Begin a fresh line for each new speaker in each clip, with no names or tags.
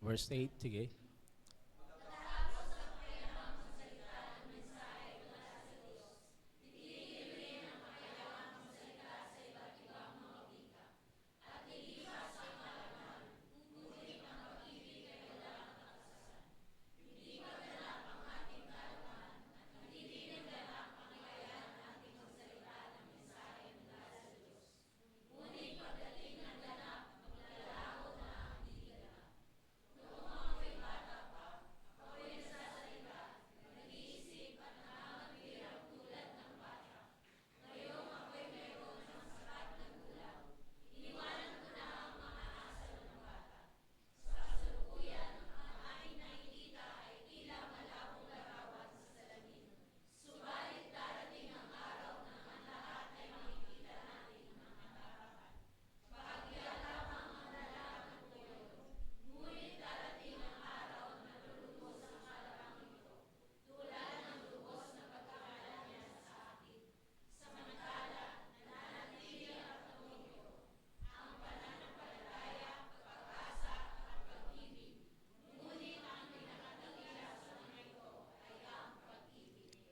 Verse 8, sige.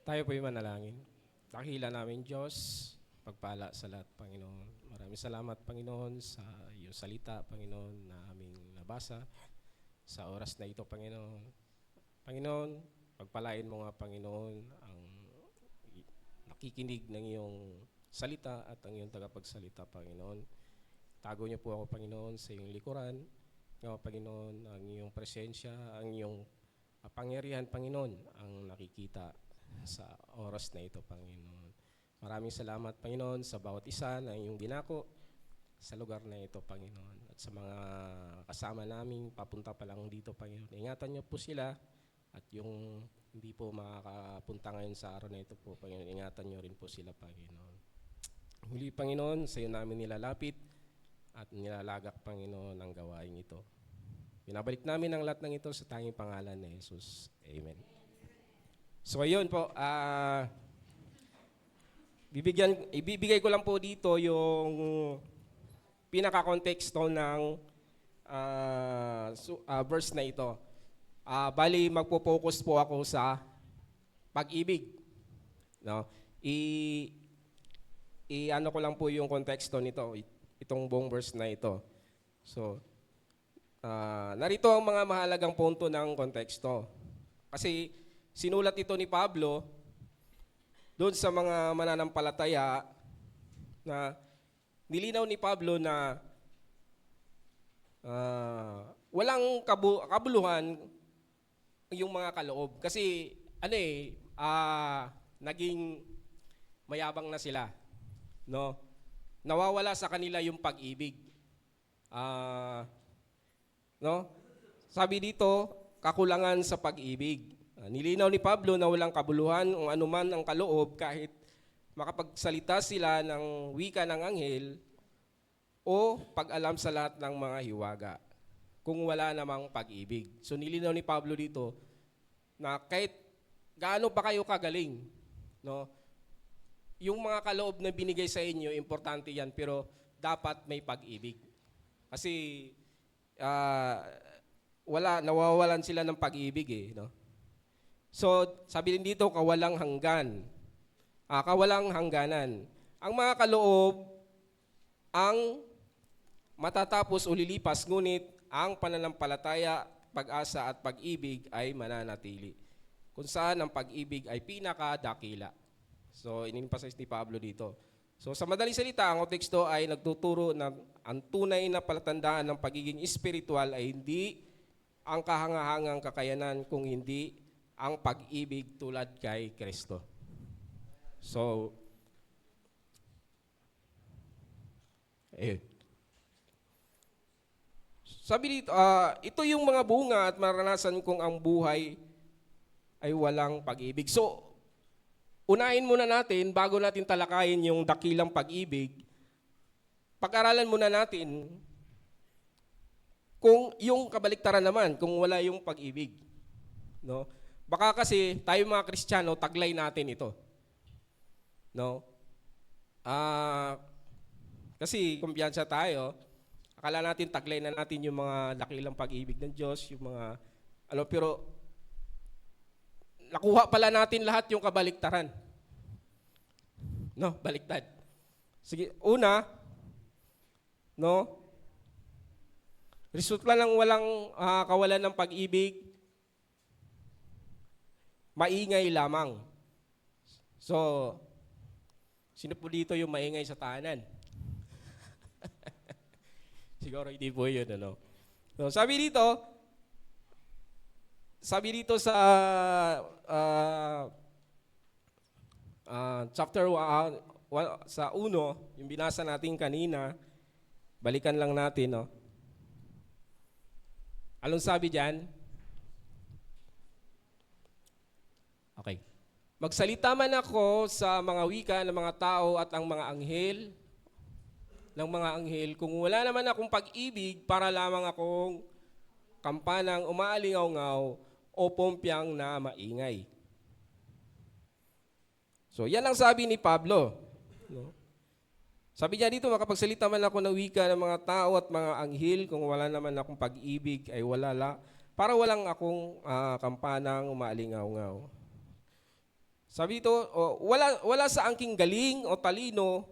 Tayo po yung manalangin. Dakila namin Diyos, pagpala sa lahat, Panginoon. Maraming salamat, Panginoon, sa iyong salita, Panginoon, na aming nabasa sa oras na ito, Panginoon. Panginoon, pagpalain mo nga, Panginoon, ang nakikinig ng iyong salita at ang iyong tagapagsalita, Panginoon. Tago niyo po ako, Panginoon, sa iyong likuran. Ngayon, Panginoon, ang iyong presensya, ang iyong kapangyarihan, Panginoon, ang nakikita sa oras na ito, Panginoon. Maraming salamat, Panginoon, sa bawat isa na iyong dinako sa lugar na ito, Panginoon. At sa mga kasama namin, papunta pa lang dito, Panginoon. Ingatan niyo po sila at yung hindi po makakapunta ngayon sa araw na ito po, Panginoon. Ingatan niyo rin po sila, Panginoon. Muli, Panginoon, sa iyo namin nilalapit at nilalagak, Panginoon, ang gawain ito. Binabalik namin ang lahat ng ito sa tanging pangalan ni Jesus. Amen. So ayun po, ibibigay ko lang po dito yung pinaka-konteksto ng verse na ito. Bali, magpo-focus po ako sa pag-ibig. No? Ano ko lang po yung konteksto nito, itong buong verse na ito. So, narito ang mga mahalagang punto ng konteksto. Kasi sinulat ito ni Pablo doon sa mga mananampalataya na nilinaw ni Pablo na walang kabuluhan yung mga kaloob. Kasi naging mayabang na sila. No? Nawawala sa kanila yung pag-ibig. No? Sabi dito, kakulangan sa pag-ibig. Nilinaw ni Pablo na walang kabuluhan o anuman ang kaloob kahit makapagsalita sila ng wika ng anghel o pag-alam sa lahat ng mga hiwaga kung wala namang pag-ibig. So nilinaw ni Pablo dito na kahit gaano pa kayo kagaling, no? Yung mga kaloob na binigay sa inyo, importante yan, pero dapat may pag-ibig. Kasi nawawalan sila ng pag-ibig no? So, sabi din dito, kawalang hangganan. Ang mga kaloob, ang matatapos o lilipas, ngunit ang pananampalataya, pag-asa at pag-ibig ay mananatili. Kung saan ang pag-ibig ay pinakadakila. So, ininemphasize ni Pablo dito. So, sa madaling salita, ang teksto ay nagtuturo na ang tunay na palatandaan ng pagiging espiritual ay hindi ang kahangahangang kakayanan, kung hindi ang pag-ibig tulad kay Kristo. So, sabi dito, ito yung mga bunga at maranasan kong ang buhay ay walang pag-ibig. So, unahin muna natin, bago natin talakayin yung dakilang pag-ibig, pag-aralan muna natin kung yung kabaliktaran naman, kung wala yung pag-ibig. No? Baka kasi tayo mga Kristiyano, taglay natin ito. No? Kasi kumpiyansa tayo, akala natin taglay na natin yung mga dakilang pag-ibig ng Diyos, yung mga pero nakuha pala natin lahat yung kabaliktaran. No, baliktad. Sige, una, no, resulta ng walang kawalan ng pag-ibig, maingay lamang. So, sino po dito yung maingay sa tahanan? Siguro hindi po yun, ano. So, sabi dito sa chapter sa 1, yung binasa natin kanina, balikan lang natin, no? Anong sabi diyan? Okay. Magsalita man ako sa mga wika ng mga tao at ang mga anghel, kung wala naman akong pag-ibig, para lamang akong kampanang umaalingaw-ngaw o pompyang na maingay. So, yan ang sabi ni Pablo. No? Sabi niya dito, makapagsalita man ako ng wika ng mga tao at mga anghel, kung wala naman akong pag-ibig, ay para walang akong kampanang umaalingaw-ngaw. Sabi dito, wala sa angking galing o talino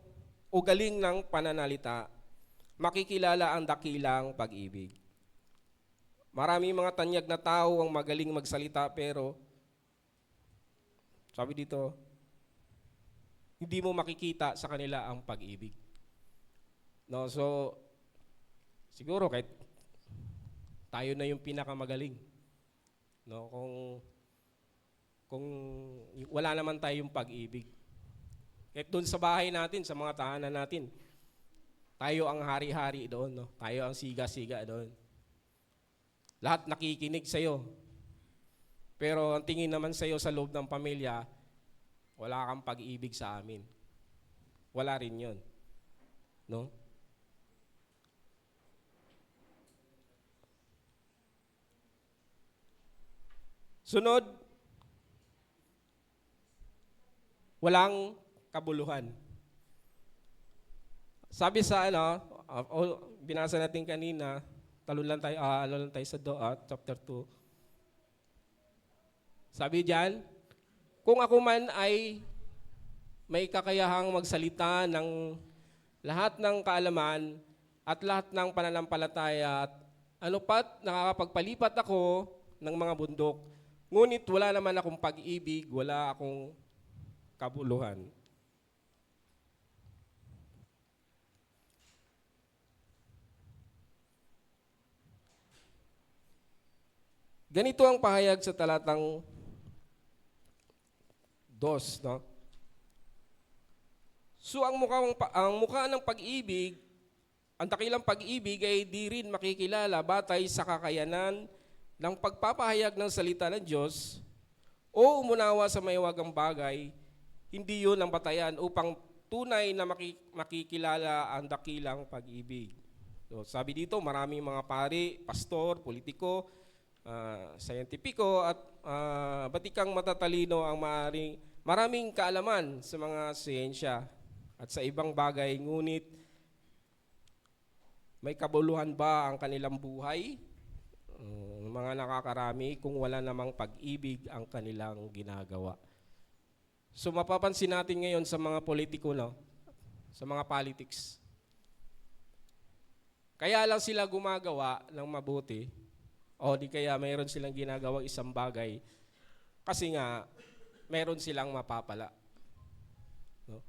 o galing ng pananalita, makikilala ang dakilang pag-ibig. Maraming mga tanyag na tao ang magaling magsalita, pero sabi dito, hindi mo makikita sa kanila ang pag-ibig. No, so siguro kahit tayo na yung pinakamagaling. No, kung wala naman tayong pag-ibig. Kahit doon sa bahay natin, sa mga tahanan natin, tayo ang hari-hari doon, no? Tayo ang siga-siga doon. Lahat nakikinig sa'yo. Pero ang tingin naman sa'yo sa loob ng pamilya, wala kang pag-ibig sa amin. Wala rin yun. No? Sunod, walang kabuluhan. Sabi sa binasa natin kanina, talon lang tayo sa chapter 2. Sabi diyan, kung ako man ay may kakayahang magsalita ng lahat ng kaalaman at lahat ng pananampalataya at pat nakakapagpalipat ako ng mga bundok, ngunit wala naman akong pag-ibig, wala akong kabuluhan. Ganito ang pahayag sa talatang 2, no? So ang mukha ng pag-ibig, ang dakilang pag-ibig ay di rin makikilala batay sa kakayanan ng pagpapahayag ng salita ng Diyos o umunawa sa mahiwagang bagay. Hindi yun ang batayan upang tunay na makikilala ang dakilang pag-ibig. So, sabi dito, maraming mga pari, pastor, politiko, scientifico at batikang matatalino ang maraming kaalaman sa mga siyensya at sa ibang bagay, ngunit may kabuluhan ba ang kanilang buhay? Mga nakakarami kung wala namang pag-ibig ang kanilang ginagawa. So mapapansin natin ngayon sa mga politiko, no? Sa mga politics. Kaya lang sila gumagawa ng mabuti o di kaya mayroon silang ginagawang isang bagay kasi nga mayroon silang mapapala. No?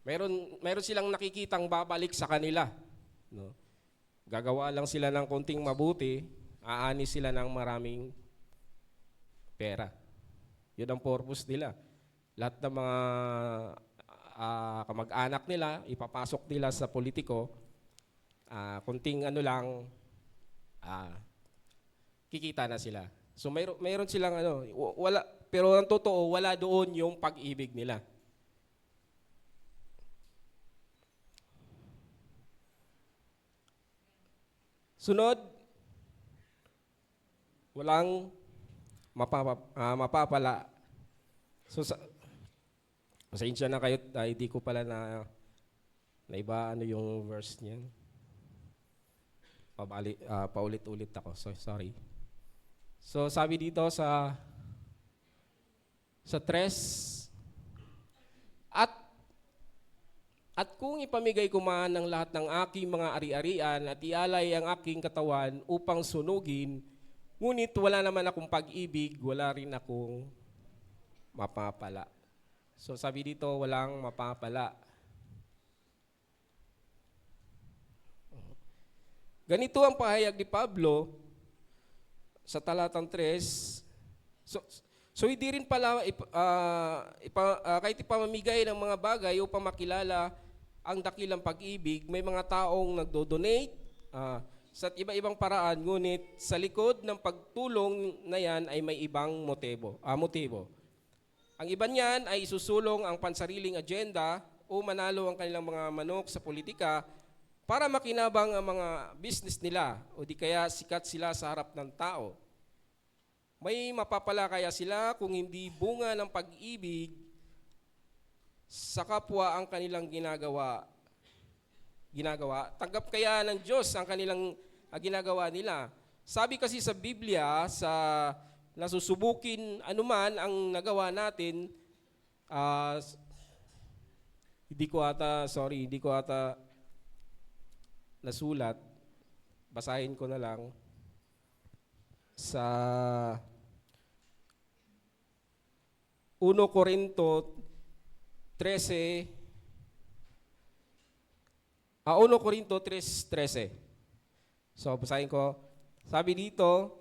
Mayroon silang nakikitang babalik sa kanila. No? Gagawa lang sila ng konting mabuti, aani sila ng maraming pera. Yun ang purpose nila. Lahat ng mga kamag-anak nila, ipapasok nila sa politiko, kunting kikita na sila. So mayroon silang wala, pero ang totoo, wala doon yung pag-ibig nila. Sunod, walang mapapala. So pasensya na kayo, hindi ko pala na iba yung verse niyan. paulit-ulit ako. So, sorry. So sabi dito sa 3, at kung ipamigay ko man ang lahat ng aking mga ari-arian at ialay ang aking katawan upang sunugin, ngunit wala naman akong pag-ibig, wala rin akong mapapala. So sabi dito, walang mapapala. Ganito ang pahayag ni Pablo sa talatang 3. So hindi rin pala kahit ipamamigay ng mga bagay upang makilala ang dakilang pag-ibig, may mga taong nagdo-donate sa iba-ibang paraan, ngunit sa likod ng pagtulong na yan ay may ibang motibo. Ang iba niyan ay isusulong ang pansariling agenda o manalo ang kanilang mga manok sa politika para makinabang ang mga business nila o di kaya sikat sila sa harap ng tao. May mapapala kaya sila kung hindi bunga ng pag-ibig sa kapwa ang kanilang ginagawa. Tanggap kaya ng Diyos ang kanilang ginagawa nila. Sabi kasi sa Biblia, sa nasusubukin anuman ang nagawa natin, hindi ko ata nasulat. Basahin ko na lang sa 1 Corinto 3:13. So, basahin ko. Sabi dito,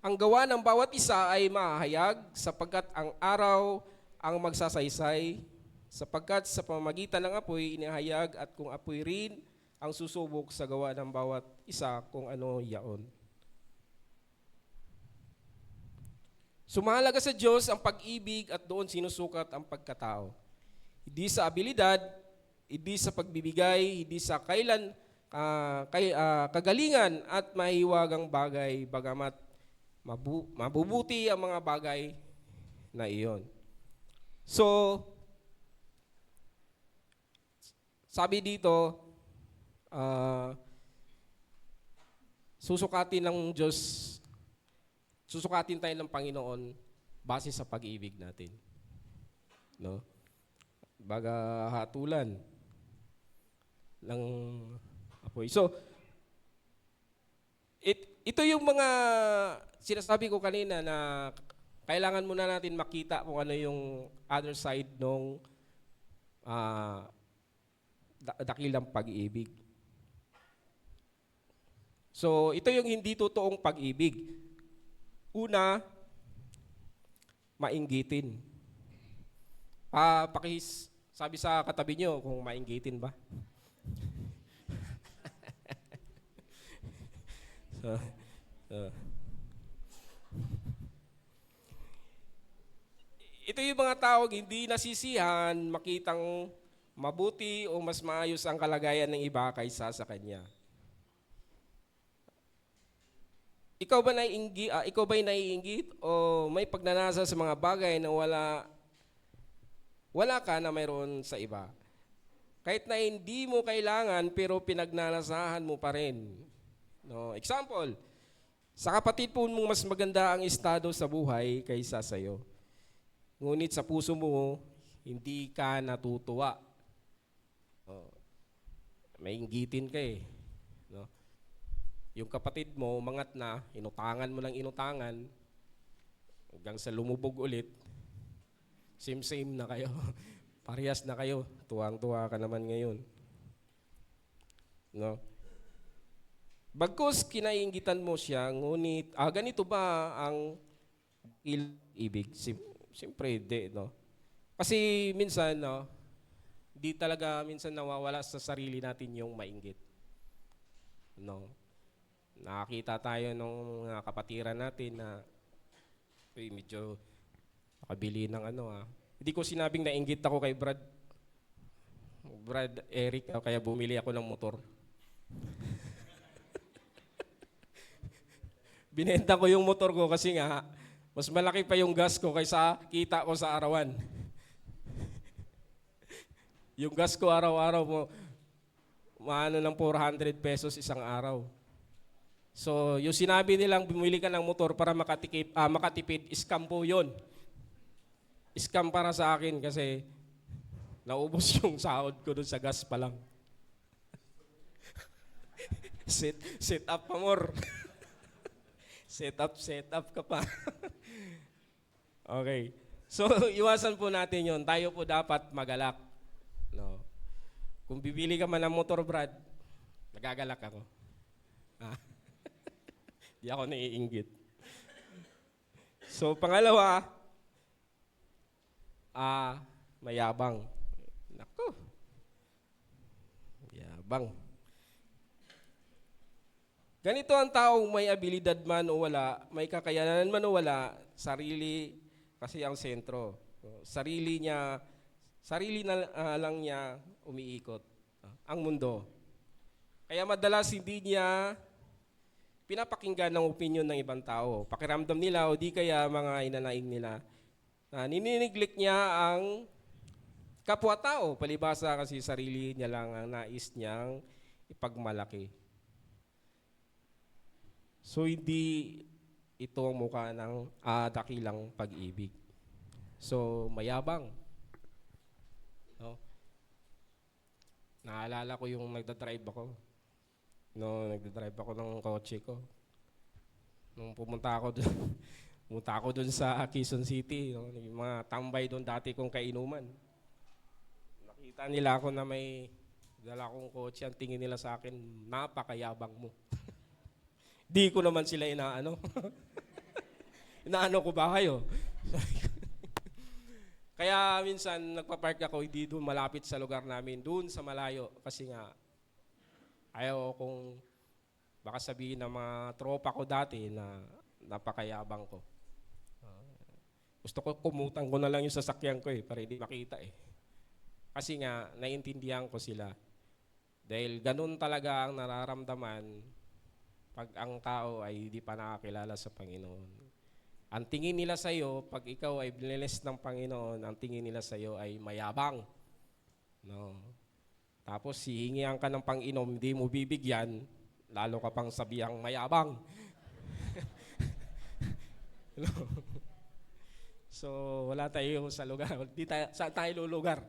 ang gawa ng bawat isa ay mahahayag sapagkat ang araw ang magsasaysay, sapagkat sa pamamagitan ng apoy inihayag at kung apoy rin ang susubok sa gawa ng bawat isa kung ano yaon. Sumahalaga sa Diyos ang pag-ibig at doon sinusukat ang pagkatao. Hindi sa abilidad, hindi sa pagbibigay, hindi sa kagalingan at mahiwagang bagay, bagamat mabubuti ang mga bagay na iyon. So, sabi dito, susukatin ng Diyos, susukatin tayo ng Panginoon base sa pag-ibig natin. No? Baga hatulan ng apoy. So, ito yung mga sinasabi ko kanina na kailangan muna natin makita kung ano yung other side ng dakilang pag-ibig. So, ito yung hindi totoong pag-ibig. Una, mainggitin. Sabi sa katabi nyo kung mainggitin ba? Ito yung mga tawag hindi nasisihan makitang mabuti o mas maayos ang kalagayan ng iba kaysa sa kanya. Ikaw ba'y naiinggit o may pagnanasa sa mga bagay na wala ka na mayroon sa iba? Kahit na hindi mo kailangan pero pinagnanasahan mo pa rin. No, example, sa kapatid po mong mas maganda ang estado sa buhay kaysa sa iyo. Ngunit sa puso mo, hindi ka natutuwa. May inggitin ka eh. No? Yung kapatid mo, umangat na, inutangan mo lang inutangan, hanggang sa lumubog ulit, same na kayo. Parehas na kayo. Tuwang-tuwa ka naman ngayon. No? Bagkus kinainggitan mo siya, ngunit, ganito ba ang ibig? Siyempre, hindi, no? Kasi minsan, no, di talaga minsan nawawala sa sarili natin yung mainggit. No? Nakakita tayo ng kapatiran natin na medyo nakabili ng Hindi ko sinabing nainggit ako kay Brad Eric, kaya bumili ako ng motor. Binenta ko yung motor ko kasi nga, mas malaki pa yung gas ko kaysa kita ko sa arawan. Yung gas ko araw-araw mo, maano ng 400 pesos isang araw. So, yung sinabi nilang bumili ka ng motor para makatipid, scam po yun. Scam para sa akin kasi naubos yung sahod ko dun sa gas pa lang. Set up pa more. Set up ka pa. Okay. So, iwasan po natin yon. Tayo po dapat magalak. No. Kung bibili ka man ng motor, Brad, nagagalak ako. Ah. Di ako naiinggit. So, pangalawa, mayabang. Naku. Yabang. Ganito ang taong may abilidad man o wala, may kakayanan man o wala, sarili kasi ang sentro. Sarili lang niya umiikot ang mundo. Kaya madalas hindi niya pinapakinggan ng opinion ng ibang tao. Pakiramdam nila o di kaya mga inanaing nila. Nininiglik niya ang kapwa-tao. Palibasa kasi sarili niya lang ang nais niyang ipagmalaki. So hindi ito ang mukha ng dakilang pag-ibig. So mayabang. No? Naalala ko yung nagdadrive ako. No, nagdadrive ako ng kotse ko. Nung pumunta ako dun sa Quezon City, no? Yung mga tambay doon dati kong kainuman. Nakita nila ako na may dala kong kotse, ang tingin nila sa akin, napakayabang mo. Di ko naman sila inaano. Inaano ko ba kayo? Kaya minsan nagpa-park ako hindi doon malapit sa lugar namin, doon sa malayo. Kasi nga, ayaw kong baka sabihin ng mga tropa ko dati na napakayabang ko. Gusto ko kumutang ko na lang yung sasakyan ko para hindi makita Kasi nga, naiintindihan ko sila. Dahil ganun talaga ang nararamdaman pag ang tao ay hindi pa nakakilala sa Panginoon. Ang tingin nila sa iyo, pag ikaw ay blessed ng Panginoon, ang tingin nila sa iyo ay mayabang. No. Tapos hihingihan ka ng pang-inom, hindi mo bibigyan, lalo ka pang sabihang mayabang. No. So, wala tayo sa lugar. Saan tayo lulugar?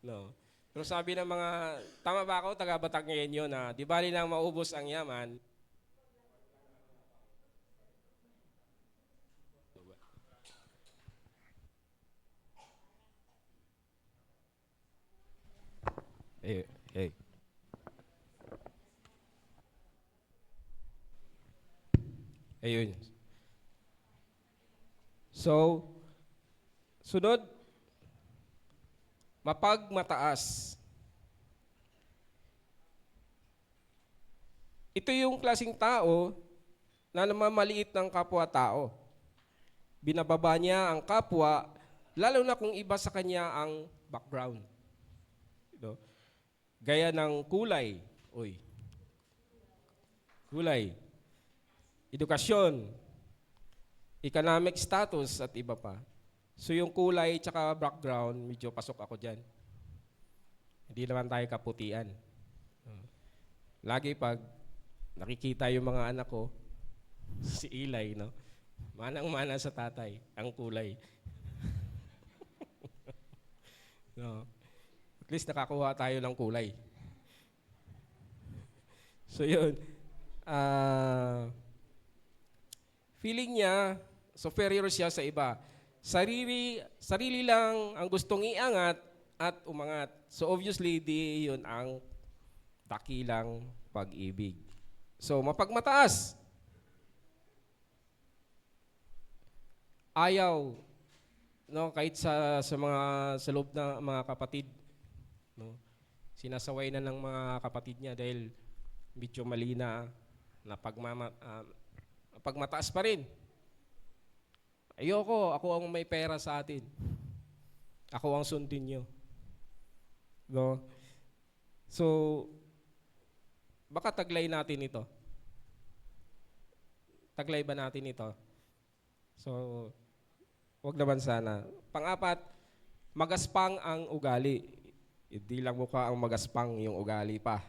No. Pero sabi ng mga, tama ba ako, taga-Batag ngayon yun, di bali lang maubos ang yaman, Hey. Ayun. So, sunod, mapagmataas. Ito yung klaseng tao na namamaliit ng kapwa-tao. Binababa niya ang kapwa, lalo na kung iba sa kanya ang background. No? Gaya ng kulay, kulay, edukasyon, economic status at iba pa. So yung kulay tsaka background, medyo pasok ako dyan. Hindi naman tayo kaputian. Lagi pag nakikita yung mga anak ko, si Eli, no? Manang-mana sa tatay, ang kulay. No? At least nakakuha tayo ng kulay. So yun, feeling niya, superior siya sa iba. Sarili lang ang gustong iangat at umangat. So obviously, di yun ang dakilang pag-ibig. So mapagmataas. Ayaw, no, kahit sa loob na mga kapatid, no, sinasaway na ng mga kapatid niya dahil medyo mali na pagmataas pa rin. Ayoko, ako ang may pera sa atin. Ako ang sundin niyo. No? So, baka taglay natin ito. Taglay ba natin ito? So, wag naman sana. Pang-apat, magaspang ang ugali. Hindi lang mukha ang magaspang yung ugali pa.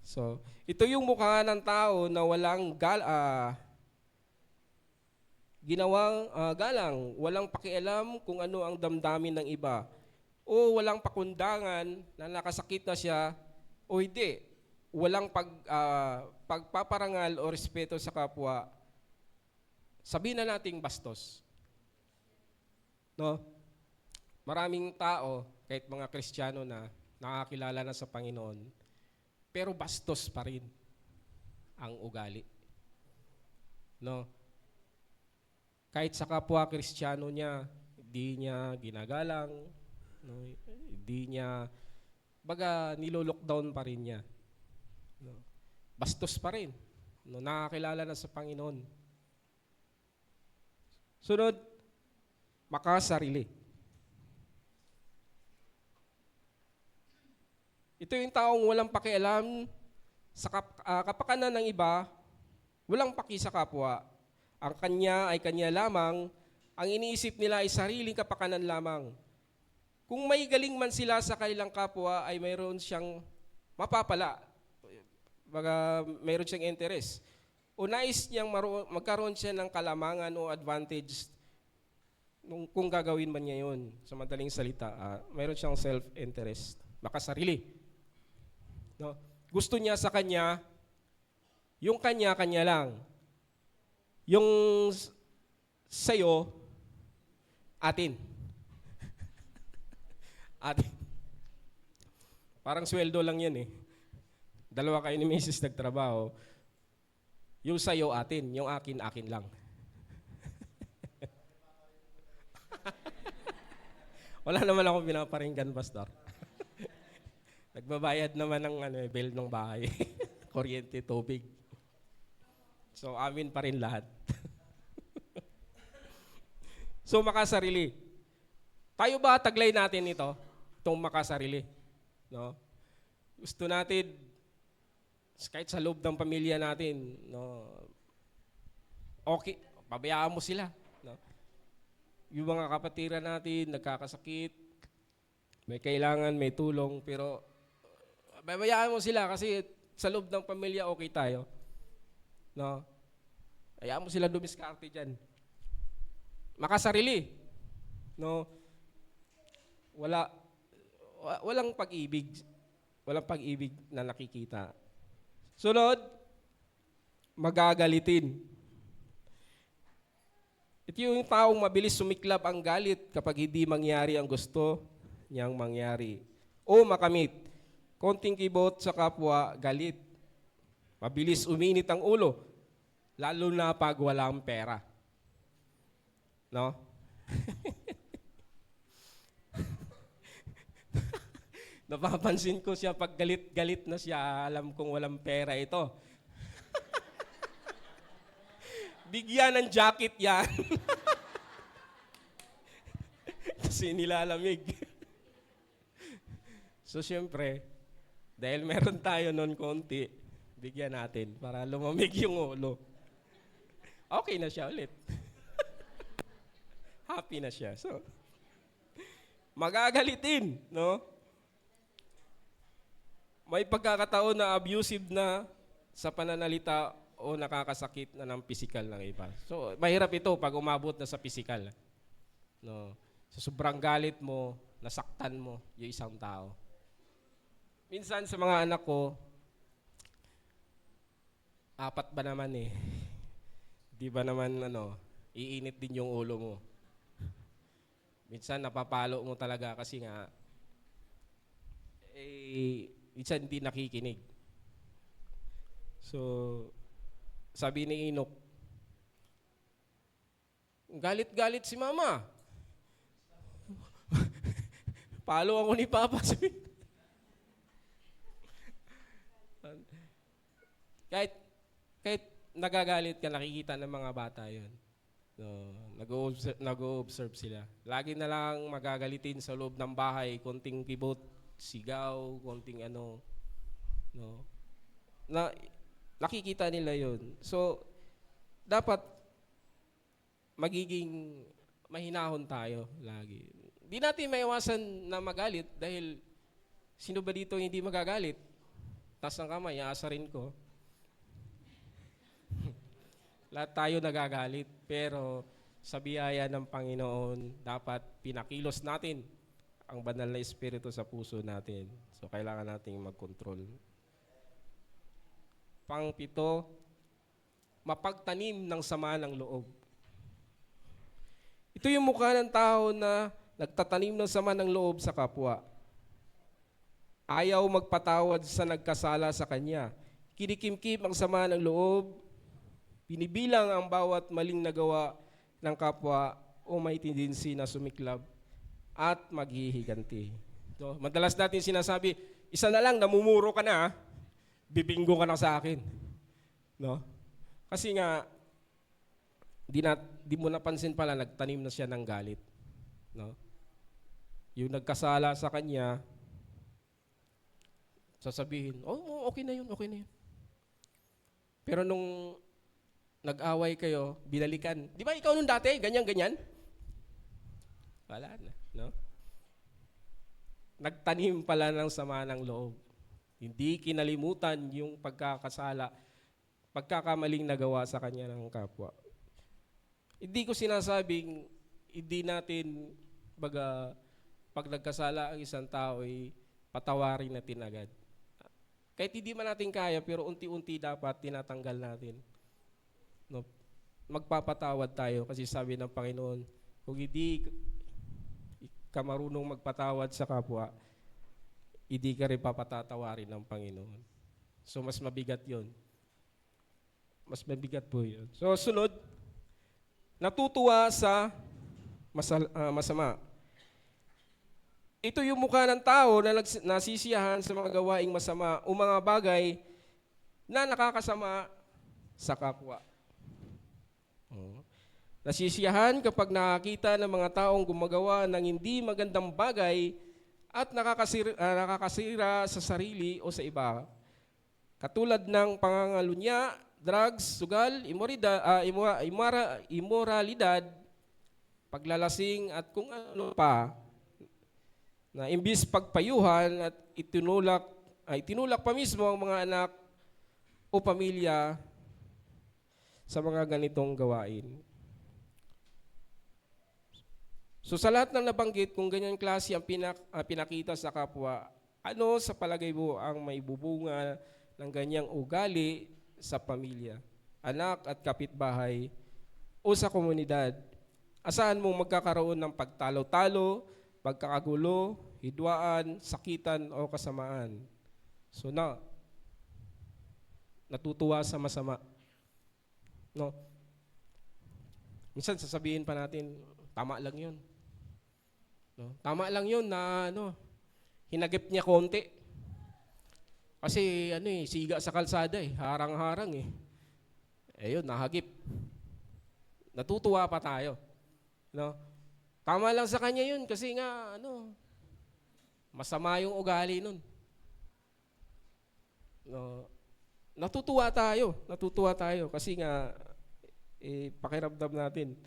So, ito yung mukha ng tao na walang ginawang galang, walang pakialam kung ano ang damdamin ng iba, o walang pakundangan na nakasakit na siya o hindi. Walang pagpaparangal o respeto sa kapwa. Sabihin na nating bastos. No? Maraming tao, kahit mga Kristiyano na nakakilala na sa Panginoon, pero bastos pa rin ang ugali. No? Kahit sa kapwa Kristiyano niya, hindi niya ginagalang, no? Hindi niya, baga nilolockdown pa rin niya. No? Bastos pa rin. No? Nakakilala na sa Panginoon. Sunod, makasarili. Ito yung taong walang pakialam sa kapakanan ng iba, walang paki sa kapwa. Ang kanya ay kanya lamang, ang iniisip nila ay sariling kapakanan lamang. Kung may galing man sila sa kanilang kapwa, ay mayroon siyang mapapala. Baga, mayroon siyang interest. O nais niyang magkaroon siya ng kalamangan o advantage kung gagawin man niya yun. Sa madaling salita, mayroon siyang self-interest. Makasarili. No? Gusto niya sa kanya, yung kanya lang. Yung sa'yo, atin. Atin. Parang sweldo lang yan eh. Dalawa kayo ni Mrs. nagtrabaho. Yung sa'yo, atin. Yung akin, akin lang. Wala naman akong pinaparinggan, Pastor. Nagbabayad naman ng bill ng bahay. Kuryente, tubig. So, amin pa rin lahat. So, makasarili. Tayo ba taglay natin ito? Itong makasarili. No? Gusto natin, kahit sa loob ng pamilya natin, no, okay, pabayaan mo sila. No? Yung mga kapatiran natin, nagkakasakit, may kailangan, may tulong, pero pabayaan mo sila kasi sa loob ng pamilya, okay tayo. No? Hayaan mo sila dumiskarte dyan. Makasarili. No? Walang pag-ibig. Walang pag-ibig na nakikita. Sunod, magagalitin. Ito yung taong mabilis sumiklab ang galit kapag hindi mangyari ang gusto niyang mangyari. O makamit. Konting kibot sa kapwa, galit. Mabilis uminit ang ulo, lalo na pag walang pera. No? Napapansin ko siya pag galit-galit na siya, alam kong walang pera ito. Bigyan ng jacket yan. Kasi nilalamig. So, siyempre, dahil meron tayo nun konti, bigyan natin para lumamig yung ulo. Okay na siya ulit. Happy na siya. So, magagalitin, no? May pagkakataon na abusive na sa pananalita o nakakasakit na ng physical ng iba. So, mahirap ito pag umabot na sa physical. No? Sa sobrang galit mo, nasaktan mo yung isang tao. Minsan sa mga anak ko, 4 ba naman eh. Di ba naman iinit din yung ulo mo. Minsan napapalo mo talaga kasi nga, minsan hindi nakikinig. So, sabi ni Enoch, galit-galit si mama. Palo ako ni Papa. kahit nagagalit ka, nakikita ng mga bata yun. No, nag-o-observe sila. Lagi na lang magagalitin sa loob ng bahay, konting kibot, sigaw, konting no. Nakikita nila yun. So, dapat magiging mahinahon tayo lagi. Hindi natin maiwasan na magalit dahil sino ba dito hindi magagalit? taas ng kamay, aasarin ko. Lahat tayo nagagalit, pero sa biyaya ng Panginoon, dapat pinakilos natin ang banal na espiritu sa puso natin. So, kailangan nating mag-control. Pang-pito, mapagtanim ng sama ng loob. Ito yung mukha ng tao na nagtatanim ng sama ng loob sa kapwa. Ayaw magpatawad sa nagkasala sa kanya. Kinikimkim ang sama ng loob, binibilang ang bawat maling nagawa ng kapwa o may tendency na sumiklab at maghihiganti. So, madalas natin sinasabi, isa na lang, namumuro ka na, bibinggo ka na sa akin. No? Kasi nga, di mo napansin pala, nagtanim na siya ng galit. No? Yung nagkasala sa kanya, sasabihin, oh, okay na yun, okay na yun. Pero nung nag-away kayo, binalikan. Di ba ikaw nung dati, ganyan-ganyan? Wala na, no? Nagtanim pala ng sama ng loob. Hindi kinalimutan yung pagkakamaling nagawa sa kanya ng kapwa. Hindi ko sinasabing, hindi natin, pag nagkasala ang isang tao, ay patawarin natin agad. Kahit hindi man natin kaya, pero unti-unti dapat tinatanggal natin. No, magpapatawad tayo kasi sabi ng Panginoon, kung hindi ka marunong magpatawad sa kapwa, hindi ka rin papatatawarin ng Panginoon. So mas mabigat yun. Mas mabigat po yun. So sunod, natutuwa sa masama. Ito yung mukha ng tao na nasisiyahan sa mga gawaing masama o mga bagay na nakakasama sa kapwa. Nasisiyahan kapag nakakita ng mga taong gumagawa ng hindi magandang bagay at nakakasira sa sarili o sa iba. Katulad ng pangangalunya, drugs, sugal, imoralidad, paglalasing at kung ano pa, na imbis pagpayuhan at itinulak pa mismo ang mga anak o pamilya sa mga ganitong gawain. So sa lahat ng nabanggit, kung ganyan klase ang pinakita sa kapwa, ano sa palagay mo ang maibubunga ng ganyang ugali sa pamilya, anak at kapitbahay o sa komunidad? Asahan mong magkakaroon ng pagtalo-talo, pagkakagulo, hidwaan, sakitan o kasamaan. So natutuwa sa masama. No. Minsan sasabihin pa natin, tama lang 'yun. No? Tama lang 'yun na hinagip niya konti. Kasi siga sa kalsada harang-harang yun, nahagip. Natutuwa pa tayo. No? Tama lang sa kanya 'yun kasi nga masama yung ugali nun. No. Natutuwa tayo kasi nga pakiramdam natin,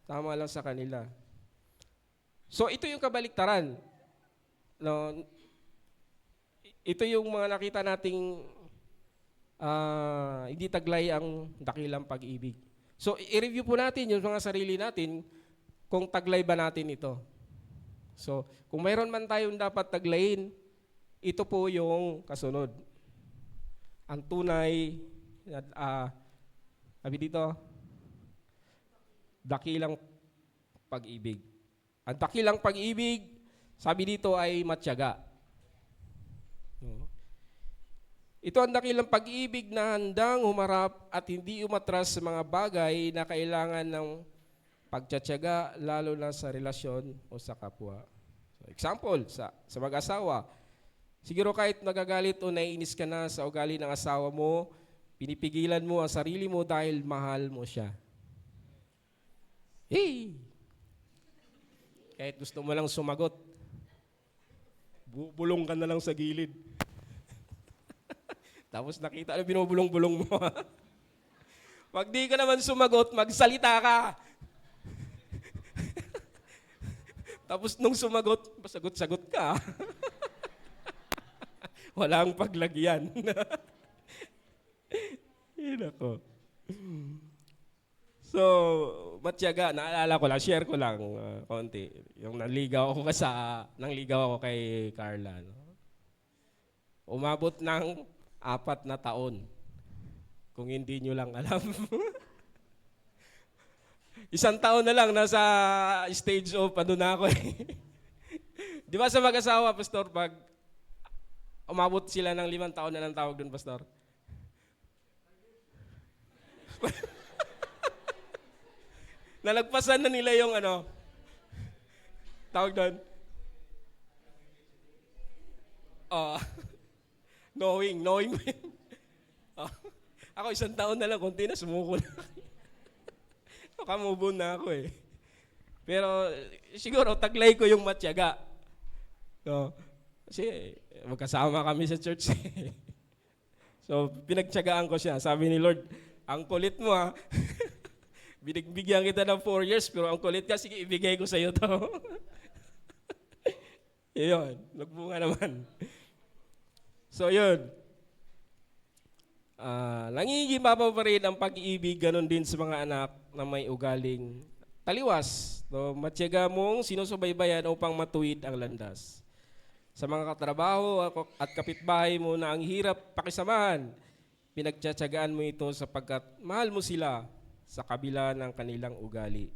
tama lang sa kanila. So ito yung kabaliktaran. No, ito yung mga nakita nating hindi taglay ang dakilang pag-ibig. So i-review po natin yung mga sarili natin kung taglay ba natin ito. So kung mayroon man tayong dapat taglayin, ito po yung kasunod. Ang tunay sabi dito, dakilang pag-ibig. Ang dakilang pag-ibig, sabi dito ay matyaga. Ito ang dakilang pag-ibig na handang humarap at hindi umatras sa mga bagay na kailangan ng pagtsatsaga, lalo na sa relasyon o sa kapwa. So, example, sa mag-asawa, siguro kahit nagagalit o naiinis ka na sa ugali ng asawa mo, pinipigilan mo ang sarili mo dahil mahal mo siya. Hey! Kahit gusto mo lang sumagot, bubulong ka na lang sa gilid. Tapos nakita na binubulong-bulong mo. Pag di ka naman sumagot, magsalita ka. Tapos nung sumagot, sagot-sagot ka. Walang paglagyan. Yun ako. So, matyaga, naalala ko lang, share ko lang konti. Yung nangligaw ako kay Carla. No? Umabot ng 4 na taon. Kung hindi nyo lang alam. 1 taon na lang, nasa stage of ano na ako eh. Di ba sa mag-asawa, Pastor, pag umabot sila ng 5 taon na ng tawag doon, Pastor? Nalagpasan na nila yung ano, tawag doon? Knowing mo yun. Ako 1 taon na lang, konti na, sumuko na. Nakamove on na ako eh. Pero siguro taglay ko yung matyaga. No? Kasi magkasama kami sa church eh. So pinagtyagaan ko siya. Sabi ni Lord, ang kulit mo ha. Binigbigyan kita ng 4 years, pero ang kulit ka, sige ibigay ko sa iyo to. Yun, nagbunga naman. So yun. Nangingibabaw pa rin ang pag-ibig, ganun din sa mga anak na may ugaling taliwas. No? Matyaga mong sinusubaybayan upang matuwid ang landas. Sa mga katrabaho at kapitbahay mo na ang hirap pakisamahan, pinagtsatsagaan mo ito sapagkat mahal mo sila sa kabila ng kanilang ugali.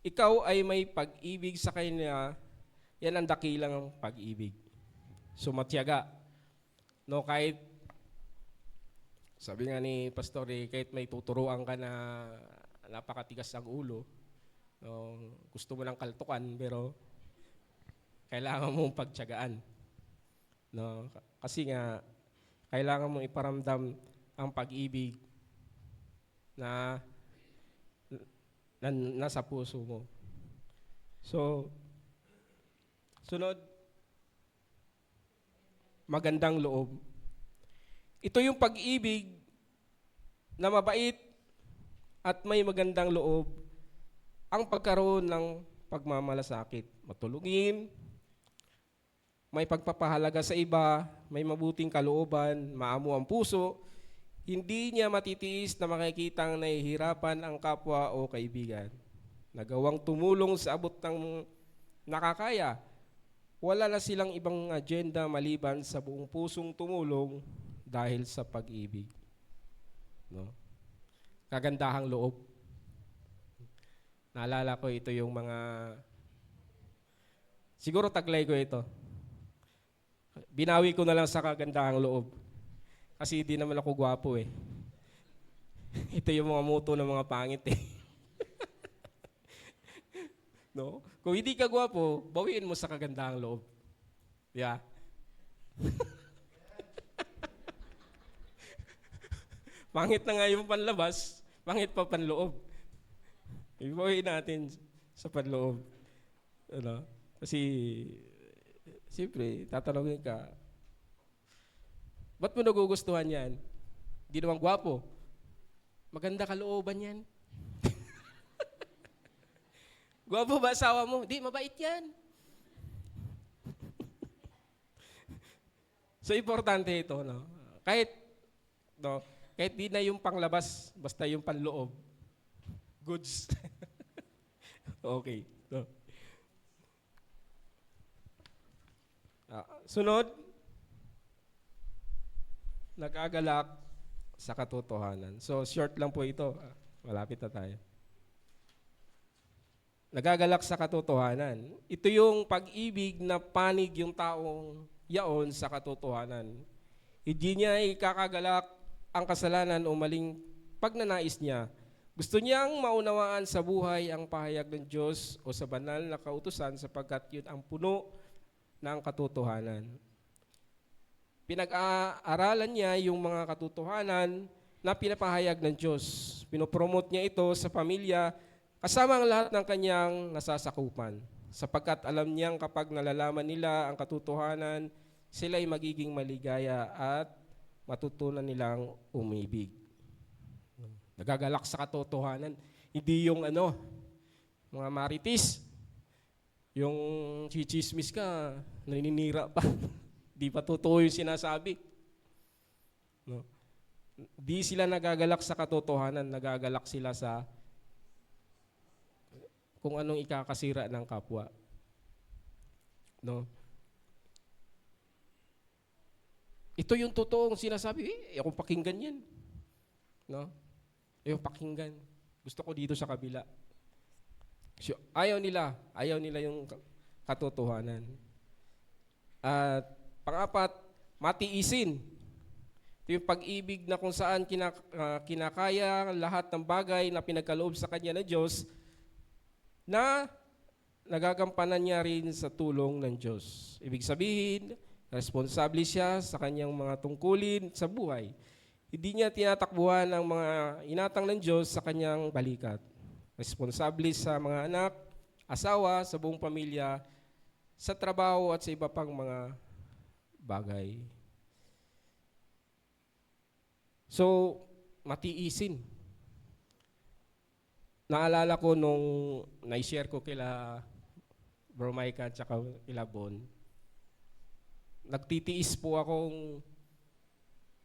Ikaw ay may pag-ibig sa kanya, yan ang dakilang pag-ibig. So matyaga. No, kahit sabi nga ni Pastor, kahit may tuturuan ka na napakatigas ang ulo, no, gusto mo lang kaltukan, pero kailangan mong pagtyagaan. No? Kasi nga, kailangan mong iparamdam ang pag-ibig na nasa puso mo. So, sunod, magandang loob. Ito yung pag-ibig na mabait at may magandang loob, ang pagkaroon ng pagmamalasakit. Matulungin, may pagpapahalaga sa iba, may mabuting kalooban, maamo ang puso, hindi niya matitiis na makikitang nahihirapan ang kapwa o kaibigan. Nagawang tumulong sa abot ng nakakaya, wala na silang ibang agenda maliban sa buong pusong tumulong dahil sa pag-ibig. No? Kagandahang loob. Naalala ko ito yung mga, siguro taglay ko ito. Binawi ko na lang sa kagandahang loob. Kasi hindi naman ako gwapo eh. Ito yung mga motto ng mga pangit eh. No? Kung hindi ka gwapo, bawiin mo sa kagandahang loob. Yeah. Pangit na nga yung panlabas, pangit pa panloob. Ibawiin natin sa panloob. Ano? Kasi, siyempre, tatanungin ka, ba't mo nagugustuhan yan? Di naman gwapo. Maganda kalooban yan. Gwapo ba asawa mo? Di, mabait yan. So, importante ito, no? Kahit di na yung panglabas, basta yung panloob. Goods. Okay. So, sunod, nag-agalak sa katotohanan. So, short lang po ito. Malapit na tayo. Nagagalak sa katotohanan. Ito yung pag-ibig na panig yung taong yaon sa katotohanan. Hindi niya ikakagalak ang kasalanan o maling pagnanais niya. Gusto niyang maunawaan sa buhay ang pahayag ng Diyos o sa banal na kautusan sapagkat yun ang puno ng katotohanan. Pinag-aaralan niya yung mga katotohanan na pinapahayag ng Diyos. Pinopromote niya ito sa pamilya kasama ang lahat ng kanyang nasasakupan. Sapagkat alam niyang kapag nalalaman nila ang katotohanan, sila ay magiging maligaya at matutunan nilang umibig. Nagagalak sa katotohanan. Hindi yung mga maritis. Yung chichismis ka, naninira pa. Di pa totoo yung sinasabi. No? Di sila nagagalak sa katotohanan, nagagalak sila sa kung anong ikakasira ng kapwa. No? Ito yung totoong sinasabi, ayokong pakinggan yan. No? Ayokong pakinggan. Gusto ko dito sa kabila. So, ayaw nila yung katotohanan. At pangapat, matiisin. Ito yung pag-ibig na kung saan kinakaya lahat ng bagay na pinagkaloob sa kanya ng Diyos na nagagampanan niya rin sa tulong ng Diyos. Ibig sabihin, responsable siya sa kanyang mga tungkulin sa buhay. Hindi niya tinatakbuhan ang mga inatang ng Diyos sa kanyang balikat. Responsable sa mga anak, asawa, sa buong pamilya, sa trabaho at sa iba pang mga bagay. So, matiisin. Naalala ko nung na-share ko kila Bro Micah at saka kila Bon, nagtitiis po akong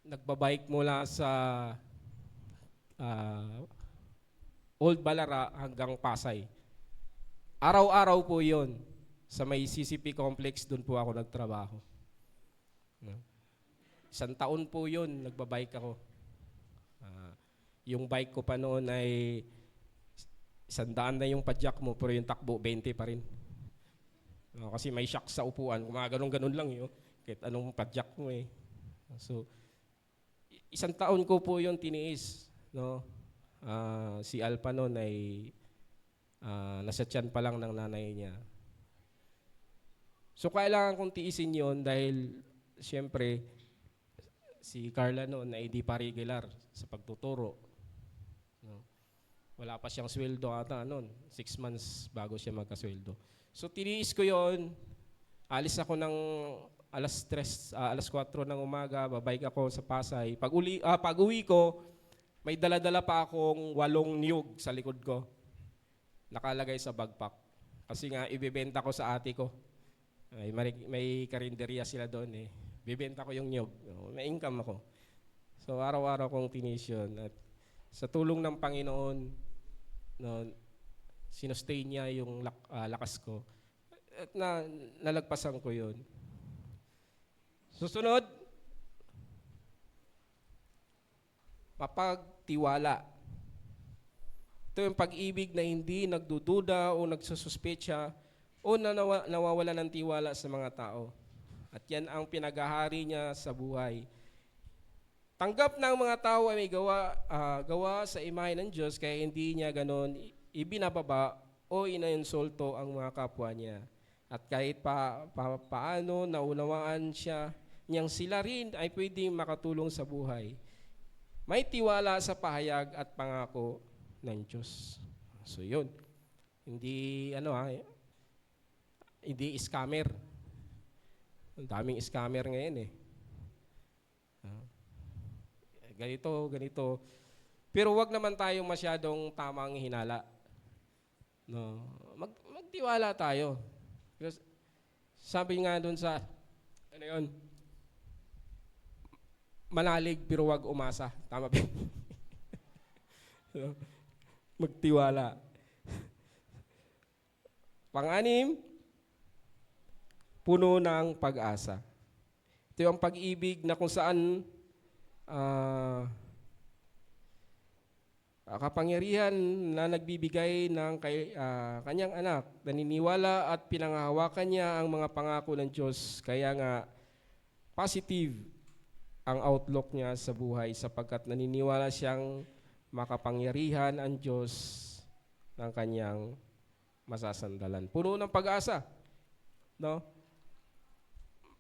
nagbabike mula sa Old Balara hanggang Pasay. Araw-araw po yon sa may CCP complex, doon po ako nagtrabaho. Isang taon po yun, nagbabike ako. Yung bike ko pa noon ay 100 na yung padjak mo, pero yung takbo 20 pa rin. Kasi may shock sa upuan, gumaganon-ganon lang yun, kahit anong padjak mo eh. So, isang taon ko po yun tiniis. No? Si Alpa noon ay nasa tiyan pa lang ng nanay niya. So, kailangan kong tiisin yun dahil siyempre si Carla noon ay di pa regular sa pagtuturo. No? Wala pa siyang sweldo ata noon. 6 months bago siya magkasweldo. So, tiniis ko yon. Alis ako ng alas 4 ng umaga, babike ako sa Pasay. Pag uwi ko, may dala-dala pa akong 8 niyog sa likod ko. Nakalagay sa backpack. Kasi nga, ibibenta ko sa ate ko. May karinderya sila doon eh. Bibenta ko yung niyog. May income ako. So, araw-araw kong tiniis yun. At sa tulong ng Panginoon, no, sinustay niya yung lakas ko. At nalagpasan ko yun. Susunod, mapagtiwala. Ito yung pag-ibig na hindi nagdududa o nagsususpetsa o nawawala ng tiwala sa mga tao. At yan ang pinagahari niya sa buhay. Tanggap ng mga tao ay may gawa sa imahe ng Diyos, kaya hindi niya ganon ibinababa o inainsulto ang mga kapwa niya. At kahit paano naunawaan siya, niyang sila rin ay pwedeng makatulong sa buhay. May tiwala sa pahayag at pangako ng Diyos. So yun. Hindi hindi scammer. Ang daming scammer ngayon eh. Ganito. Pero wag naman tayong masyadong tamang hinala. No, magtiwala tayo. Because sabi nga doon sa manalig pero wag umasa. Tama ba? Magtiwala. Pang-anim, puno ng pag-asa. Ito yung pag-ibig na kung saan kapangyarihan na nagbibigay ng kanyang anak, naniniwala at pinanghahawakan niya ang mga pangako ng Diyos. Kaya nga, positive ang outlook niya sa buhay sapagkat naniniwala siyang makapangyarihan ang Diyos ng kanyang masasandalan. Puno ng pag-asa. No?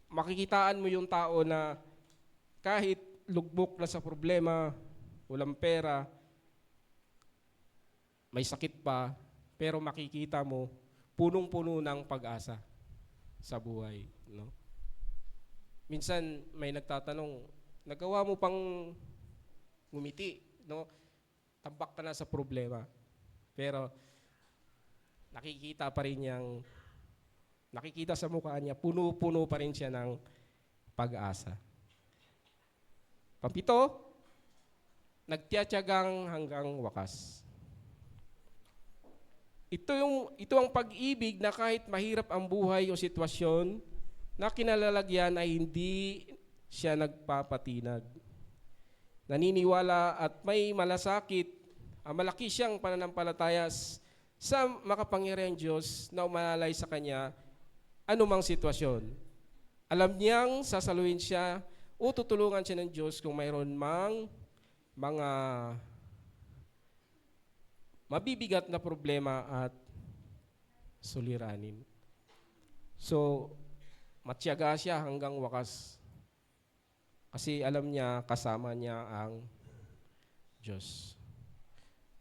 Makikitaan mo yung tao na kahit lugbok na sa problema, walang pera, may sakit pa, pero makikita mo, punong-puno ng pag-asa sa buhay. No? Minsan, may nagtatanong, nagawa mo pang ngumiti, no? Tambak ka na sa problema. Pero, nakikita pa rin niyang, nakikita sa mukha niya, puno-puno pa rin siya ng pag-asa. Papito, nagtiyatiyagang hanggang wakas. Ito ang pag-ibig na kahit mahirap ang buhay o sitwasyon na kinalalagyan ay hindi siya nagpapatinag. Naniniwala at may malasakit, malaki siyang pananampalataya sa makapangyarihang Diyos na umalalay sa Kanya anumang sitwasyon. Alam niyang sasaluhin siya o tutulungan siya ng Diyos kung mayroon mang mga mabibigat na problema at suliranin. So, matiyaga siya hanggang wakas. Kasi alam niya, kasama niya ang Diyos.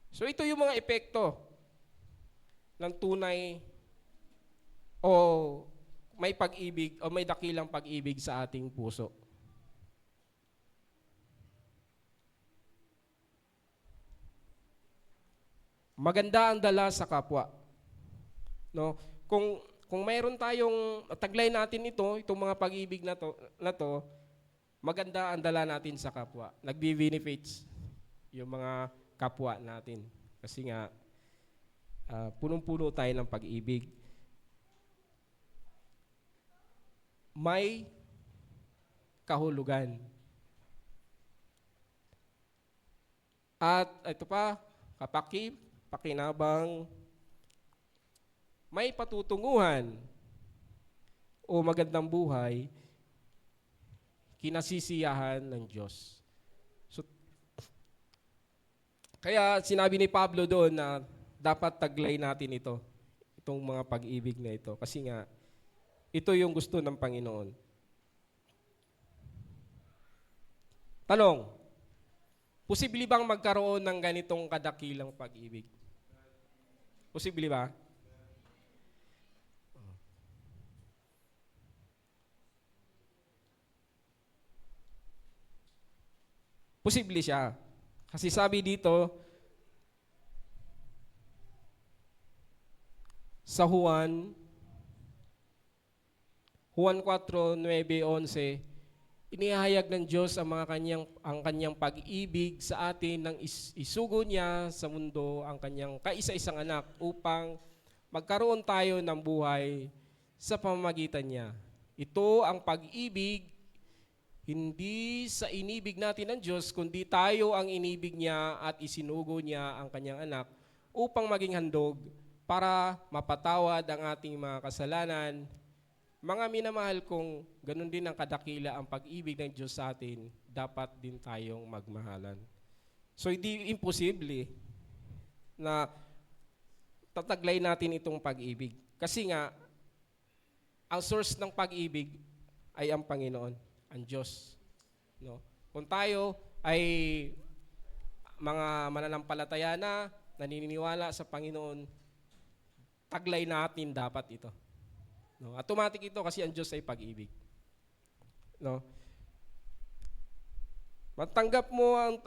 So, ito yung mga epekto ng tunay o may pag-ibig o may dakilang pag-ibig sa ating puso. Maganda ang dala sa kapwa. No? Kung mayroon tayong taglay natin itong mga pag-ibig na to, maganda ang dala natin sa kapwa. Nagbe-benefits yung mga kapwa natin. Kasi nga punong-puno tayo ng pag-ibig. May kahulugan. At ito pa, pakinabang, may patutunguhan o magandang buhay, kinasisiyahan ng Diyos. So, kaya sinabi ni Pablo doon na dapat taglay natin itong mga pag-ibig na ito. Kasi nga, ito yung gusto ng Panginoon. Tanong, posible bang magkaroon ng ganitong kadakilang pag-ibig? Posible ba? Posible siya. Kasi sabi dito, sa Juan 4:9-11, inihayag ng Diyos ang kanyang pag-ibig sa atin nang isugo niya sa mundo ang kanyang kaisa-isang anak upang magkaroon tayo ng buhay sa pamamagitan niya. Ito ang pag-ibig, hindi sa inibig natin ng Diyos, kundi tayo ang inibig niya at isinugo niya ang kanyang anak upang maging handog para mapatawad ang ating mga kasalanan. Mga minamahal kong ganun din ang kadakila ang pag-ibig ng Diyos sa atin, dapat din tayong magmahalan. So hindi imposible na tataglay natin itong pag-ibig. Kasi nga, ang source ng pag-ibig ay ang Panginoon, ang Diyos. No? Kung tayo ay mga mananampalataya na naniniwala sa Panginoon, taglay natin dapat ito. No? Automatic ito kasi ang Diyos ay pag-ibig. No? Matanggap mo ang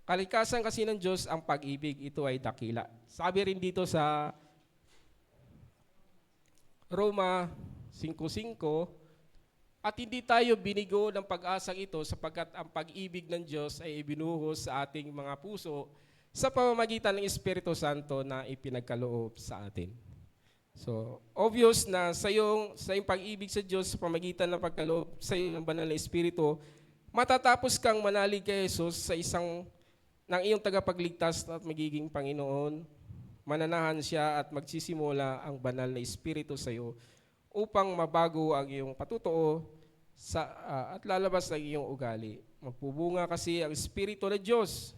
kalikasan kasi ng Diyos ang pag-ibig, ito ay dakila. Sabi rin dito sa Roma 5:5, at hindi tayo binigo ng pag-asang ito sapagkat ang pag-ibig ng Diyos ay ibinuhos sa ating mga puso sa pamamagitan ng Espiritu Santo na ipinagkaloob sa atin. So, obvious na sa iyong pag-ibig sa Diyos sa pamamagitan ng pagkaloob sa iyong banal na Espiritu, matatapos kang manalig kay Jesus sa isang ng iyong tagapagligtas at magiging Panginoon. Mananahan siya at magsisimula ang banal na Espiritu sa iyo upang mabago ang iyong patutuo at lalabas ang iyong ugali. Magpubunga kasi ang Espiritu ng Diyos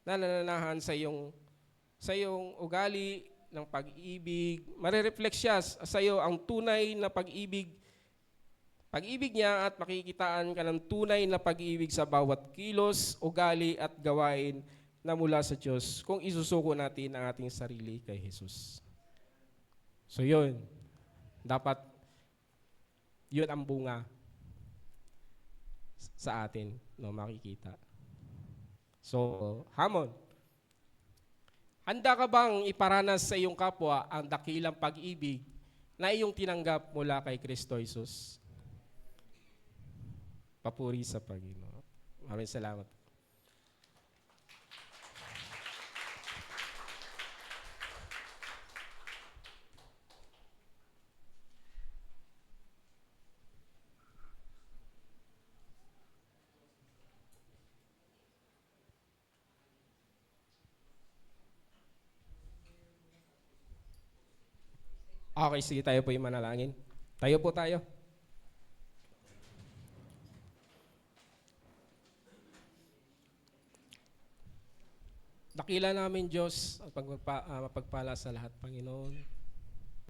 na nananahan sa iyong ugali ng pag-ibig. Marireflect siya sa iyo ang tunay na pag-ibig niya at makikitaan ka ng tunay na pag-ibig sa bawat kilos, ugali at gawain na mula sa Diyos kung isusuko natin ang ating sarili kay Jesus. So yun, dapat yun ang bunga sa atin, no, makikita. So, hamon. Handa ka bang iparanas sa iyong kapwa ang dakilang pag-ibig na iyong tinanggap mula kay Kristo Jesus? Papuri sa Panginoon. Maraming salamat. Okay, sige, tayo po yung manalangin. Tayo po tayo. Dakila namin Diyos at mapagpala sa lahat, Panginoon.